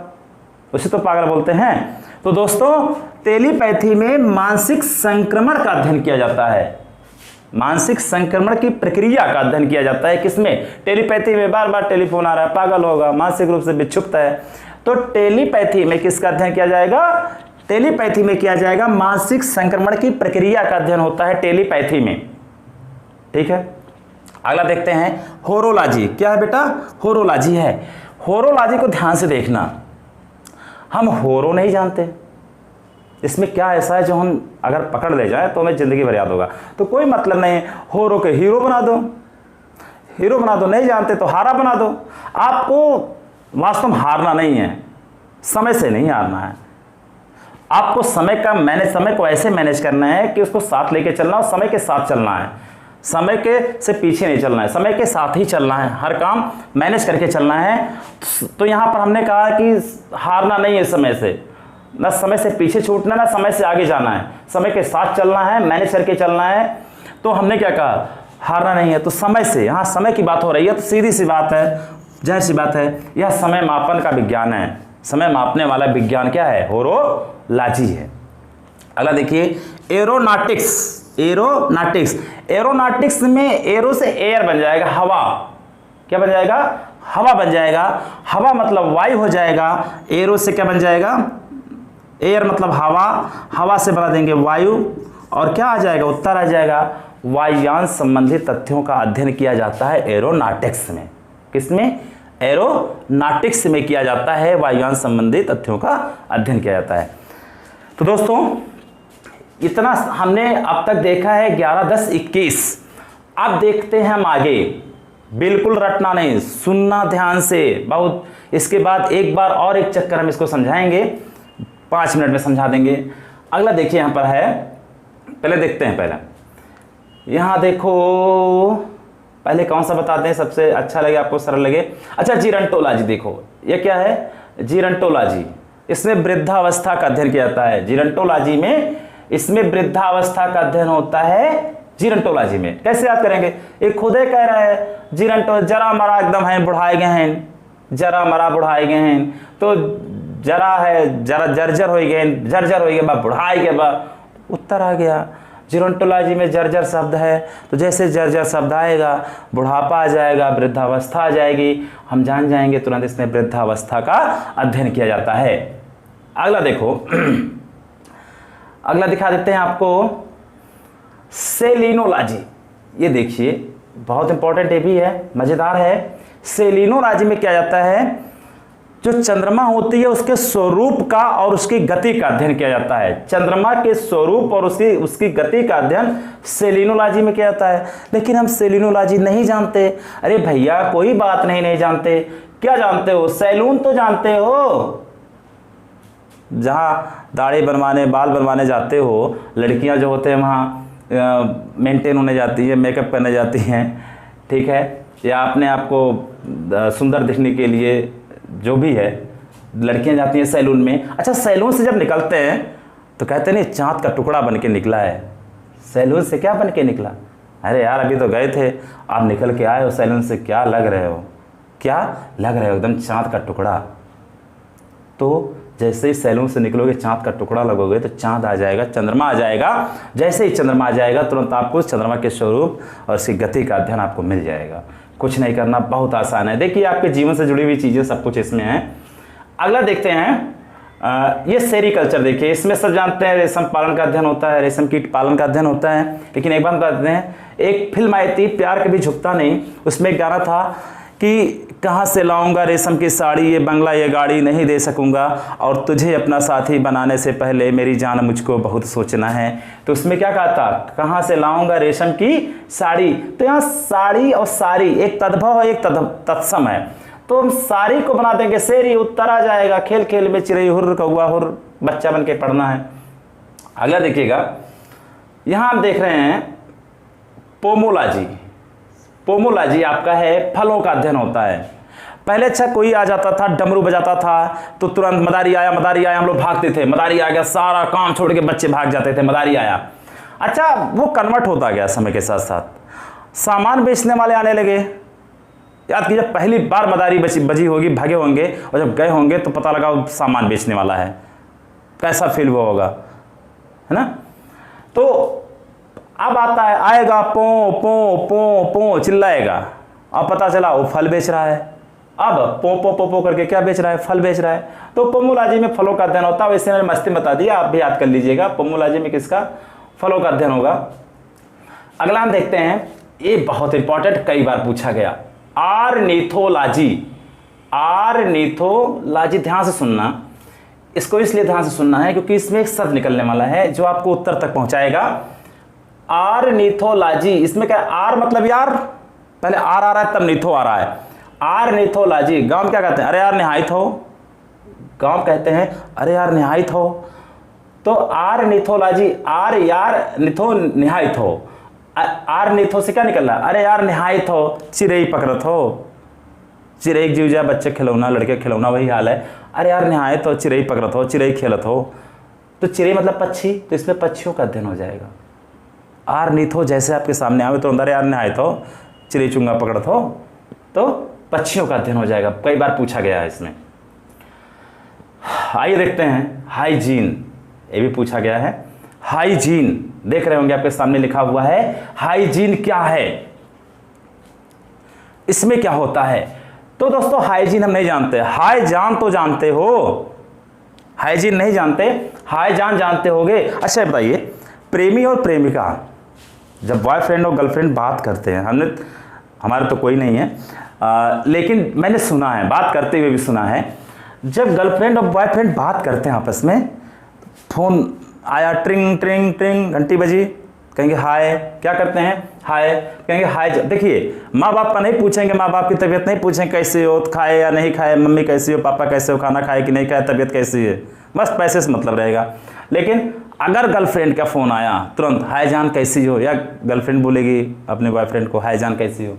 उसे तो पागल बोलते हैं। तो दोस्तों टेलीपैथी में मानसिक संक्रमण का अध्ययन किया जाता है, मानसिक संक्रमण की प्रक्रिया का अध्ययन किया जाता है। किसमें? टेलीपैथी में। बार बार टेलीफोन आ रहा है, पागल होगा, मानसिक रूप से विक्षुब्ध है। तो टेलीपैथी में किसका अध्ययन किया जाएगा? टेलीपैथी में किया जाएगा मानसिक संक्रमण की प्रक्रिया का अध्ययन होता है टेलीपैथी में। ठीक है, अगला देखते हैं होरोलॉजी। क्या है बेटा? होरोलॉजी है। होरोलॉजी को ध्यान से देखना, हम होरो नहीं जानते, इसमें क्या ऐसा है जो हम अगर पकड़ ले जाए तो हमें जिंदगी भर याद होगा। तो कोई मतलब नहीं, होरो के हीरो बना दो, हीरो बना दो। नहीं जानते तो हारा बना दो। आपको वास्तव में हारना नहीं है, समय से नहीं हारना है। आपको समय को ऐसे मैनेज करना है कि उसको साथ लेके चलना और समय के साथ चलना है, समय के से पीछे नहीं चलना है, समय के साथ ही चलना है, हर काम मैनेज करके चलना है। तो यहाँ पर हमने कहा कि हारना नहीं है समय से, ना समय से पीछे छूटना, ना समय से आगे जाना है, समय के साथ चलना है, मैनेज करके चलना है। तो हमने क्या कहा? हारना नहीं है। तो समय से, यहाँ समय की बात हो रही है, तो सीधी सी बात है, जाहिर सी बात है, यह समय मापन का विज्ञान है। समय मापने वाला विज्ञान क्या है? होरोलॉजी है। अगला देखिए एरोनॉटिक्स। एरोनॉटिक्स, एरोनॉटिक्स में एरो से एयर बन जाएगा, हवा। क्या बन जाएगा? हवा बन जाएगा। हवा मतलब वायु हो जाएगा। एरो से क्या बन जाएगा? एयर मतलब हवा, हवा से बना देंगे वायु, और क्या आ जाएगा? उत्तर आ जाएगा। वायुयान संबंधी तथ्यों का अध्ययन किया जाता है एरोनॉटिक्स में। किसमें? एरोनॉटिक्स में किया जाता है, वायुयान संबंधी तथ्यों का अध्ययन किया जाता है। तो दोस्तों इतना हमने अब तक देखा है 11, 10, 21। अब देखते हैं हम आगे, बिल्कुल रटना नहीं, सुनना ध्यान से बहुत। इसके बाद एक बार और एक चक्कर हम इसको समझाएंगे, 5 मिनट में समझा देंगे। अगला देखिए यहाँ पर है, पहले देखते हैं, पहले यहाँ देखो, पहले कौन सा बताते हैं सबसे अच्छा लगे आपको, सरल लगे। अच्छा जीरंटोलॉजी देखो, ये क्या है? जीरंटोलॉजी, इसमें वृद्धावस्था का अध्ययन किया जाता है। जीरंटोलॉजी में इसमें वृद्धावस्था का अध्ययन होता है जीरंटोलॉजी में। कैसे याद करेंगे, एक खुद ही कह रहा है जीरंटो जरा मरा एकदम है बुढ़ाए गए हैं, जरा मरा बुढ़ाए गए हैं, तो जरा है जरा जर्जर हो गए, जर्जर हो गए बा बुढ़ाए के बा, उत्तर आ गया। जीरंटोलॉजी में जर्जर शब्द है, तो जैसे जर्जर शब्द आएगा बुढ़ापा आ जाएगा, वृद्धावस्था आ जाएगी, हम जान जाएंगे तुरंत इसमें वृद्धावस्था का अध्ययन किया जाता है। अगला देखो, अगला दिखा देते हैं आपको सेलिनोलॉजी। ये देखिए बहुत इंपॉर्टेंट ये भी है, मजेदार है। सेलिनोलॉजी में क्या जाता है, जो चंद्रमा होती है उसके स्वरूप का और उसकी गति का अध्ययन किया जाता है। चंद्रमा के स्वरूप और उसकी गति का अध्ययन सेलिनोलॉजी में किया जाता है। लेकिन हम सेलिनोलॉजी नहीं जानते। अरे भैया कोई बात नहीं जानते, क्या जानते हो, सैलून तो जानते हो, जहाँ दाढ़ी बनवाने बाल बनवाने जाते हो, लड़कियां जो होते हैं वहाँ मेंटेन होने जाती है, मेकअप करने जाती हैं, ठीक है, या अपने आप को सुंदर दिखने के लिए जो भी है लड़कियां जाती हैं सैलून में। अच्छा, सैलून से जब निकलते हैं तो कहते नहीं चाँद का टुकड़ा बन के निकला है। सैलून से क्या बन के निकला, अरे यार अभी तो गए थे, आप निकल के आए हो सैलून से, क्या लग रहे हो, क्या लग रहे हो, एकदम चाँद का टुकड़ा। तो जैसे ही सैलून से निकलोगे चाँद का टुकड़ा लगोगे तो चाँद आ जाएगा, चंद्रमा आ जाएगा। जैसे ही चंद्रमा आ जाएगा तुरंत आपको चंद्रमा के स्वरूप और उसकी गति का अध्ययन आपको मिल जाएगा। कुछ नहीं करना, बहुत आसान है। देखिए आपके जीवन से जुड़ी हुई चीज़ें सब कुछ इसमें है। अगला देखते हैं, ये सेरीकल्चर। देखिए इसमें सब जानते हैं रेशम पालन का अध्ययन होता है, रेशम कीट पालन का अध्ययन होता है। लेकिन एक बात बता देते हैं, एक फिल्म आई थी प्यार कभी झुकता नहीं, उसमें एक गाना था कि कहाँ से लाऊंगा रेशम की साड़ी, ये बंगला ये गाड़ी नहीं दे सकूंगा, और तुझे अपना साथी बनाने से पहले मेरी जान मुझको बहुत सोचना है। तो उसमें क्या कहा था, कहाँ से लाऊंगा रेशम की साड़ी। तो यहाँ साड़ी और सारी एक तद्भव है, एक तत्सम है। तो हम साड़ी को बना देंगे सेरी, उत्तर आ जाएगा। खेल खेल में चिड़ै हुर्र कौआ हुर्र, बच्चा बन के पढ़ना है। अगला देखिएगा, यहाँ हम देख रहे हैं पोमोलॉजी। पोमोलॉजी आपका है फलों का अध्ययन होता है। पहले अच्छा कोई आ जाता था डमरू बजाता था तो तुरंत मदारी आया, मदारी आया, हम लोग भागते थे, मदारी आ गया, सारा काम छोड़ के बच्चे भाग जाते थे, मदारी आया। अच्छा वो कन्वर्ट होता गया समय के साथ साथ, सामान बेचने वाले आने लगे। याद कीजिए पहली बार मदारी बजी होगी, भागे होंगे, और जब गए होंगे तो पता लगा वो सामान बेचने वाला है, कैसा फील हुआ होगा, है ना। तो अब आता है, आएगा पो पो पो पो चिल्लाएगा, अब पता चला वो फल बेच रहा है। अब पो पो पो पो करके क्या बेच रहा है, फल बेच रहा है। तो पोमोलॉजी में फलों का अध्ययन होता है। वैसे मैंने मस्ती बता दिया, आप भी याद कर लीजिएगा, पोमोलॉजी में किसका, फलों का अध्ययन होगा। अगला हम देखते हैं, ये बहुत इंपॉर्टेंट, कई बार पूछा गया, ऑर्निथोलॉजी। ऑर्निथोलॉजी ध्यान से सुनना, इसको इसलिए ध्यान से सुनना है क्योंकि इसमें एक शब्द निकलने वाला है जो आपको उत्तर तक पहुंचाएगा। ऑर्निथोलॉजी, इसमें क्या, आर मतलब यार, पहले आर आ रहा है तब निथो आ रहा है। ऑर्निथोलॉजी, गांव क्या कहते हैं, अरे यार निहायत हो, गांव कहते हैं अरे यार निहायत हो। तो ऑर्निथोलॉजी, आर यार, निथो निहायत हो। आर निथो से क्या निकल रहा है, अरे यार निहायत हो, चिड़ै पकड़त हो, चिड़ै जीव जा, बच्चे खिलौना, लड़के खिलौना, वही हाल है। अरे यार निहायत हो, चिड़ै पकड़त हो, चिड़ै खेलत हो। तो चिड़ै मतलब पक्षी, तो इसमें पक्षियों का अध्ययन हो जाएगा। आर निथो जैसे आपके सामने आवे तो अंदर यार निहायत हो, चिड़ै चुंगा पकड़त हो, तो पक्षियों का अध्ययन हो जाएगा। कई बार पूछा गया है इसमें। आइए देखते हैं हाइजीन, ये भी पूछा गया है। हाइजीन देख रहे होंगे आपके सामने लिखा हुआ है, हाइजीन क्या है, इसमें क्या होता है। तो दोस्तों हाइजीन हम नहीं जानते, हाईजान तो जानते हो, हाइजीन नहीं जानते, हाईजान जानते होगे। अच्छा बताइए, प्रेमी और प्रेमिका जब बॉयफ्रेंड और गर्लफ्रेंड बात करते हैं, हमारे तो कोई नहीं है, लेकिन मैंने सुना है, बात करते हुए भी सुना है, जब गर्लफ्रेंड और बॉयफ्रेंड बात करते हैं आपस में, फोन आया, ट्रिंग ट्रिंग ट्रिंग, घंटी बजी, कहेंगे हाय, क्या करते हैं, हाय, कहेंगे हाय। देखिए माँ बाप का नहीं पूछेंगे, माँ बाप की तबीयत नहीं पूछेंगे कैसे हो, खाए या नहीं खाए, मम्मी कैसी हो, पापा कैसे हो, खाना खाए कि नहीं खाए, तबीयत कैसी है, बस पैसे से मतलब रहेगा। लेकिन अगर गर्लफ्रेंड का फ़ोन आया तुरंत हाय जान कैसी हो, या गर्लफ्रेंड बोलेगी अपने बॉयफ्रेंड को हाय जान कैसी हो,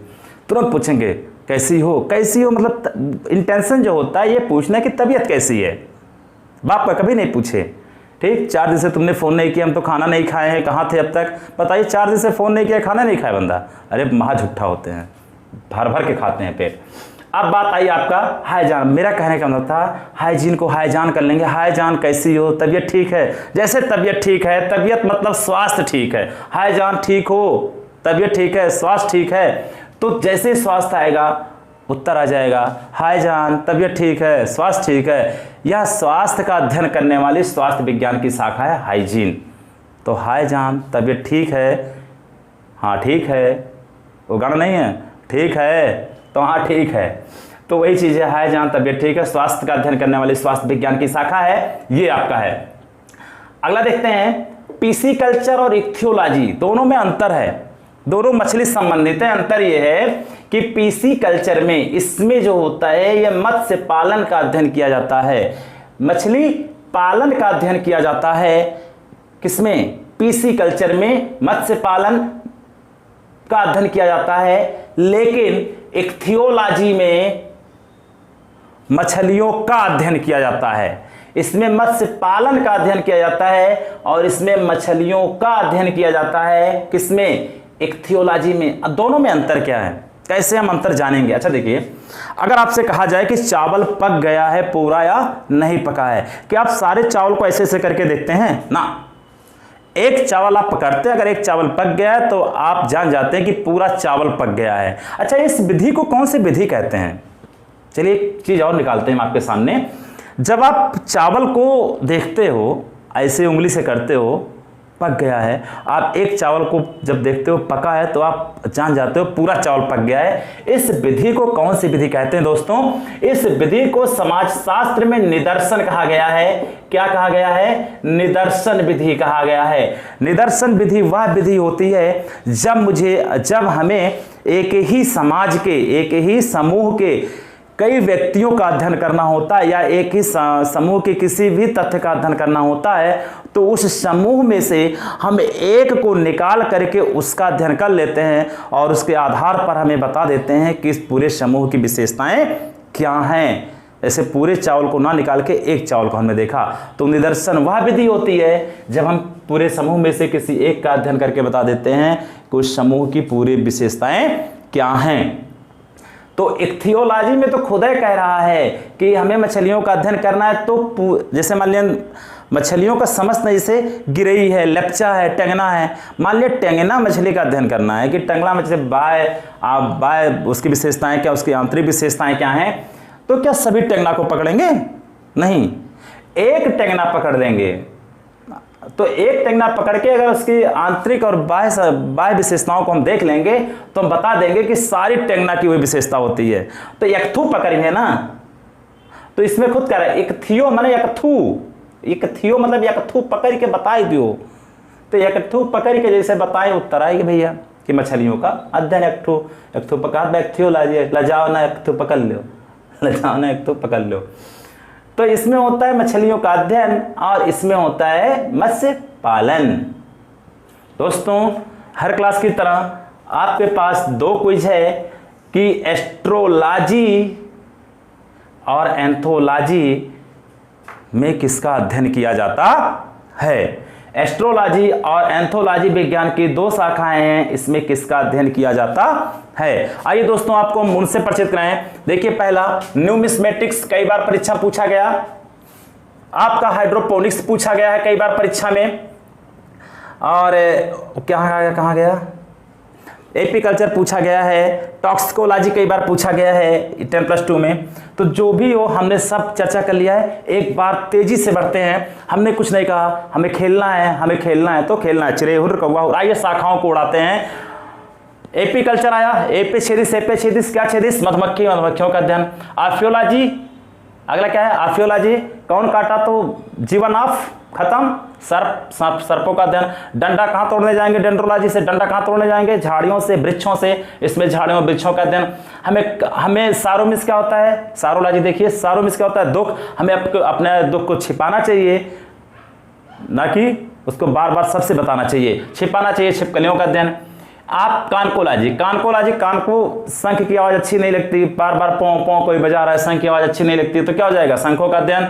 तुरंत पूछेंगे कैसी हो, कैसी हो मतलब इंटेंशन जो होता है ये पूछना कि तबीयत कैसी है, बाप का कभी नहीं पूछे। ठीक, 4 दिन से तुमने फ़ोन नहीं किया, हम तो खाना नहीं खाए हैं, कहाँ थे अब तक, बताइए 4 दिन से फ़ोन नहीं किया, खाना नहीं खाया बंदा, अरे महा झूठा होते हैं, भर भर के खाते हैं पेट। अब बात आई आपका हाय जान, मेरा कहने का मतलब था हाइजीन को हाय जान कर लेंगे। हाय जान कैसी हो, तबीयत ठीक है, जैसे तबीयत ठीक है, तबीयत मतलब स्वास्थ्य ठीक है, हाय जान ठीक हो, तबीयत ठीक है, स्वास्थ्य ठीक है, तो जैसे स्वास्थ्य आएगा उत्तर आ जाएगा हाय जान तबीयत ठीक है, स्वास्थ्य ठीक है। यह स्वास्थ्य का अध्ययन करने वाली स्वास्थ्य विज्ञान की शाखा है हाइजीन। तो हाय जान तबीयत ठीक है, हाँ ठीक है, वो गण नहीं है, ठीक है तो हाँ ठीक है, तो वही चीज़ है हाय जान तबीयत ठीक है, स्वास्थ्य का अध्ययन करने वाली स्वास्थ्य विज्ञान की शाखा है, ये आपका है। अगला देखते हैं पीसी कल्चर और इक्थियोलॉजी, दोनों में अंतर है, दोनों मछली संबंधित है। अंतर यह है कि पीसी कल्चर में इसमें जो होता है यह मत्स्य पालन का अध्ययन किया जाता है, मछली पालन का अध्ययन किया जाता है। किसमें? पीसी कल्चर में मत्स्य पालन का अध्ययन किया जाता है, लेकिन इक्थियोलॉजी में मछलियों का अध्ययन किया जाता है। इसमें मत्स्य पालन का अध्ययन किया जाता है और इसमें मछलियों का अध्ययन किया जाता है। किसमें? इक्थियोलॉजी में। अब दोनों में अंतर क्या है, कैसे हम अंतर जानेंगे? अच्छा देखिए, अगर आपसे कहा जाए कि चावल पक गया है पूरा या नहीं पका है, क्या आप सारे चावल को ऐसे ऐसे करके देखते हैं ना? एक चावल आप पकड़ते हैं, अगर एक चावल पक गया है तो आप जान जाते हैं कि पूरा चावल पक गया है। अच्छा, इस विधि को कौन सी विधि कहते हैं? चलिए एक चीज और निकालते हैं आपके सामने। जब आप चावल को देखते हो, ऐसे उंगली से करते हो, पक गया है, आप एक चावल को जब देखते हो पका है तो आप जान जाते हो पूरा चावल पक गया है। इस विधि को कौन सी विधि कहते हैं दोस्तों? इस विधि को समाजशास्त्र में निदर्शन कहा गया है। क्या कहा गया है? निदर्शन विधि कहा गया है। निदर्शन विधि वह विधि होती है जब हमें एक ही समाज के, एक ही समूह के कई व्यक्तियों का अध्ययन करना होता है या एक ही समूह के किसी भी तथ्य का अध्ययन करना होता है, तो उस समूह में से हम एक को निकाल करके उसका अध्ययन कर लेते हैं और उसके आधार पर हमें बता देते हैं कि इस पूरे समूह की विशेषताएं क्या हैं। ऐसे पूरे चावल को ना निकाल के एक चावल को हमने देखा, तो निदर्शन वह विधि होती है जब हम पूरे समूह में से किसी एक का अध्ययन करके बता देते हैं कि उस समूह की पूरी विशेषताएं क्या हैं। तो इक्थियोलॉजी में तो खुद ही कह रहा है कि हमें मछलियों का अध्ययन करना है, तो जैसे मान लिया मछलियों का समस्त जैसे गिरई है, लेप्चा है, टेंगना है, मान लिया टेंगना मछली का अध्ययन करना है कि टेंगना मछली बाय उसकी विशेषताएं क्या, उसकी आंतरिक विशेषताएं क्या हैं, तो क्या सभी टेंगना को पकड़ेंगे? नहीं, एक टेंगना पकड़ देंगे। तो एक टेंगना पकड़ के अगर उसकी आंतरिक और बाह्य विशेषताओं को हम देख लेंगे तो हम बता देंगे कि सारी टेंगना की वही विशेषता होती है। तो यकथू पकड़ेंगे ना, तो इसमें खुद कह रहा है इक्थियो माने यकथू, इक्थियो मतलब यकथू पकड़ के बताई दियो। तो यकथू पकड़ के जैसे बताए उत्तर आएगी भैया कि मछलियों का अध्ययन यकथू पकड़, इक्थियोलॉजी लजाओ ना यकथू पकड़ लो, लजाओ ना यकथू पकड़ लो। तो इसमें होता है मछलियों का अध्ययन और इसमें होता है मत्स्य पालन। दोस्तों, हर क्लास की तरह आपके पास 2 क्विज है कि एस्ट्रोलॉजी और एंथोलॉजी में किसका अध्ययन किया जाता है। एस्ट्रोलॉजी और एंथोलॉजी विज्ञान की 2 शाखाएं हैं, इसमें किसका अध्ययन किया जाता है। आइए दोस्तों आपको हम उनसे परिचित कराएं। देखिए, पहला न्यूमिस्मेटिक्स कई बार परीक्षा पूछा गया, आपका हाइड्रोपोनिक्स पूछा गया है कई बार परीक्षा में, और कहाँ गया एपीकल्चर पूछा गया है, टॉक्सिकोलॉजी कई बार पूछा गया है 10+2 में। तो जो भी हो हमने सब चर्चा कर लिया है। एक बार तेजी से बढ़ते हैं, हमने कुछ नहीं कहा, हमें खेलना है, हमें खेलना है तो खेलना है, चिड़ेहुर कौवा। आइए शाखाओं को उड़ाते हैं। एपीकल्चर आया, एपे छेदिस क्या छेदिस? मधुमक्खी, मधुमक्खियों का अध्ययन। आर्कियोलॉजी, अगला क्या है? आर्कियोलॉजी, कौन काटा तो जीवन ऑफ, खत्म, सर्पों का अध्ययन। डंडा कहाँ तोड़ने जाएंगे? डेंड्रोलॉजी से डंडा कहाँ तोड़ने जाएंगे? झाड़ियों से, वृक्षों से, इसमें झाड़ियों वृक्षों का अध्ययन। हमें सारोमिस क्या होता है? सारोलॉजी देखिए, सारोमिस क्या होता है? दुख। हमें अपने दुख को छिपाना चाहिए, ना कि उसको बार बार सबसे बताना चाहिए, छिपाना चाहिए। छिपकलियों का अध्ययन। आप कानकोलॉजी, कान को शंख की आवाज़ अच्छी नहीं लगती, बार बार पौ पौ कोई बजा रहा है, शंख की आवाज़ अच्छी नहीं लगती, तो क्या हो जाएगा, शंखों का अध्ययन।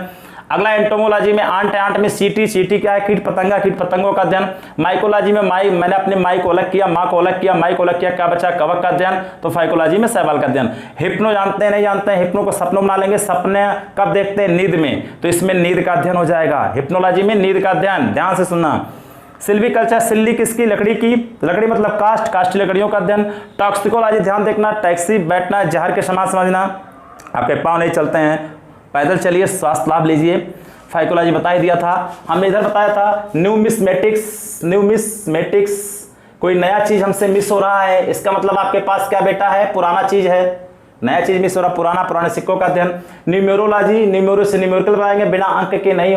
अगला एंटोमोलॉजी में आंट है, आंट में चींटी क्या है, कीट पतंगों का अध्ययन। माइकोलॉजी में मैंने अपने माई को अलग किया, माँ को अलग किया, माई को अलग किया, क्या बचा, कवक का अध्ययन। तो फाइकोलॉजी में शैवाल का अध्ययन। हिप्नो जानते हैं नहीं जानते हैं, हिप्नो को सपनों बना लेंगे, सपने कब देखते हैं, नींद में, तो इसमें नींद का अध्ययन हो जाएगा, हिप्नोलॉजी में नींद का अध्ययन, ध्यान से सुनना। सिल्वीकल्चर, सिल्ली किसकी, लकड़ी की, लकड़ी मतलब काष्ठ लकड़ियों का अध्ययन। टॉक्सिकोलॉजी, ध्यान देखना, टैक्सी बैठना जहर के समान समझना, आपके पाँव नहीं चलते हैं, पैदल चलिए, स्वास्थ्य लाभ लीजिए। फाइकोलॉजी बता ही दिया था, हमने इधर बताया था। न्यूमिस्मेटिक्स, कोई नया चीज हमसे मिस हो रहा है, इसका मतलब आपके पास क्या बेटा है, पुराना चीज है, नया चीज मिस हो रहा, पुराने सिक्कों का अध्ययन। न्यूमेरोलॉजी, न्यूमेरो से न्यूमेरिकल बनाएंगे, बिना अंक के नहीं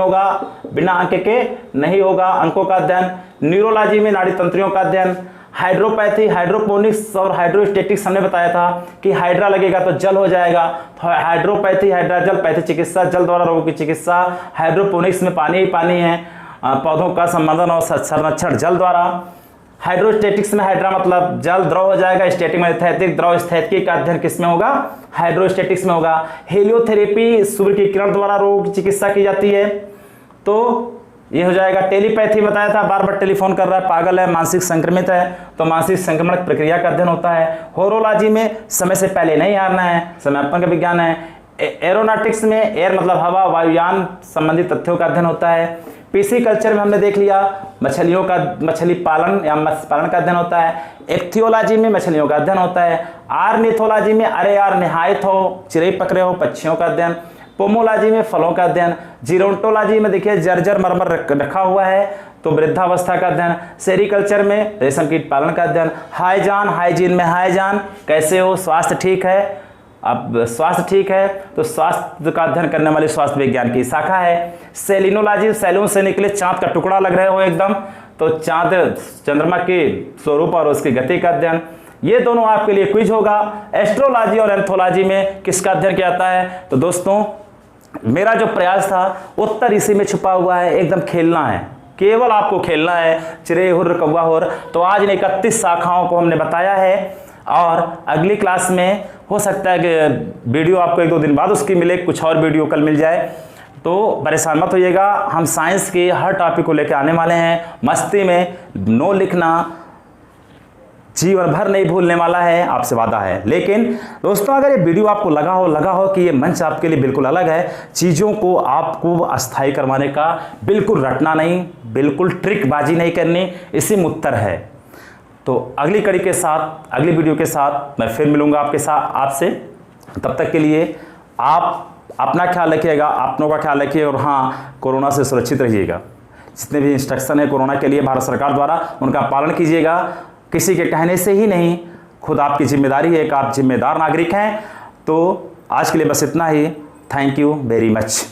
होगा, अंकों का अध्ययन। न्यूरोलॉजी में नाड़ी तंत्रियों का अध्ययन। हाइड्रोपैथी, हाइड्रोपोनिक्स और हाइड्रोस्टेटिक्स हमने बताया था कि हाइड्रा लगेगा तो जल हो जाएगा, तो हाइड्रोपैथी, हाइड्रा जल, पैथी चिकित्सा, जल द्वारा रोगों की चिकित्सा। हाइड्रोपोनिक्स में पानी ही पानी है, पौधों का संवर्धन और संरक्षण जल द्वारा। हाइड्रोस्टेटिक्स में हाइड्रा मतलब जल द्रव हो जाएगा, स्टैटिक में स्थैतिक, द्रव स्थैतिकी का अध्ययन किसमें होगा, हाइड्रोस्टेटिक्स में होगा। हेलियोथेरेपी, सूर्य की किरण द्वारा रोग की चिकित्सा की जाती है, तो ये हो जाएगा। टेलीपैथी बताया था, बार बार टेलीफोन कर रहा है, पागल है, मानसिक संक्रमित है, तो मानसिक संक्रमण प्रक्रिया का अध्ययन होता है। होरोलॉजी में समय से पहले नहीं हारना है, समयापन का विज्ञान है। एरोनॉटिक्स में एयर मतलब हवा, वायुयान संबंधित तथ्यों का अध्ययन होता है। पीसी कल्चर में हमने देख लिया, मछली पालन या मत्स्य पालन का अध्ययन होता है। एक्थियोलॉजी में मछलियों का अध्ययन होता है। आर्निथोलॉजी में अरे यार निहायत हो, चिड़ै पकड़े हो, पक्षियों का अध्ययन। पोमोलॉजी में फलों का अध्ययन। जीरोंटोलॉजी में देखिए जर्जर मरमर रखा हुआ है, तो वृद्धावस्था का अध्ययन। सेरिकल्चर में रेशम कीट पालन का अध्ययन। हाइजीन में हाइजान, कैसे हो, स्वास्थ्य ठीक है, अब स्वास्थ्य ठीक है तो स्वास्थ्य का अध्ययन करने वाली स्वास्थ्य विज्ञान की शाखा है। सेलिनोलॉजी, सैलून से निकले चांद का टुकड़ा लग रहे हो एकदम, तो चांद चंद्रमा के स्वरूप और उसकी गति का अध्ययन। ये दोनों आपके लिए क्विज होगा। एस्ट्रोलॉजी और एंथोलॉजी में किसका अध्ययन किया जाता है, तो दोस्तों मेरा जो प्रयास था उत्तर इसी में छुपा हुआ है, एकदम खेलना है, केवल आपको खेलना है, चिड़ै हुर्र कौवा हुर्र। तो आज इन 31 शाखाओं को हमने बताया है, और अगली क्लास में हो सकता है कि वीडियो आपको 1-2 दिन बाद उसकी मिले, कुछ और वीडियो कल मिल जाए, तो परेशान मत होइएगा। हम साइंस के हर टॉपिक को लेकर आने वाले हैं, मस्ती में, नो लिखना, जीवन भर नहीं भूलने वाला है, आपसे वादा है। लेकिन दोस्तों अगर ये वीडियो आपको लगा हो कि ये मंच आपके लिए बिल्कुल अलग है, चीज़ों को आपको अस्थायी करवाने का, बिल्कुल रटना नहीं, बिल्कुल ट्रिकबाजी नहीं करनी, इसी में उत्तर है। तो अगली कड़ी के साथ, अगली वीडियो के साथ मैं फिर मिलूंगा आपसे। तब तक के लिए आप अपना ख्याल रखिएगा, अपनों का ख्याल रखिए, और हाँ, कोरोना से सुरक्षित रहिएगा। जितने भी इंस्ट्रक्शन है कोरोना के लिए भारत सरकार द्वारा, उनका पालन कीजिएगा। किसी के कहने से ही नहीं, खुद आपकी जिम्मेदारी है, एक आप जिम्मेदार नागरिक हैं। तो आज के लिए बस इतना ही। Thank you very much.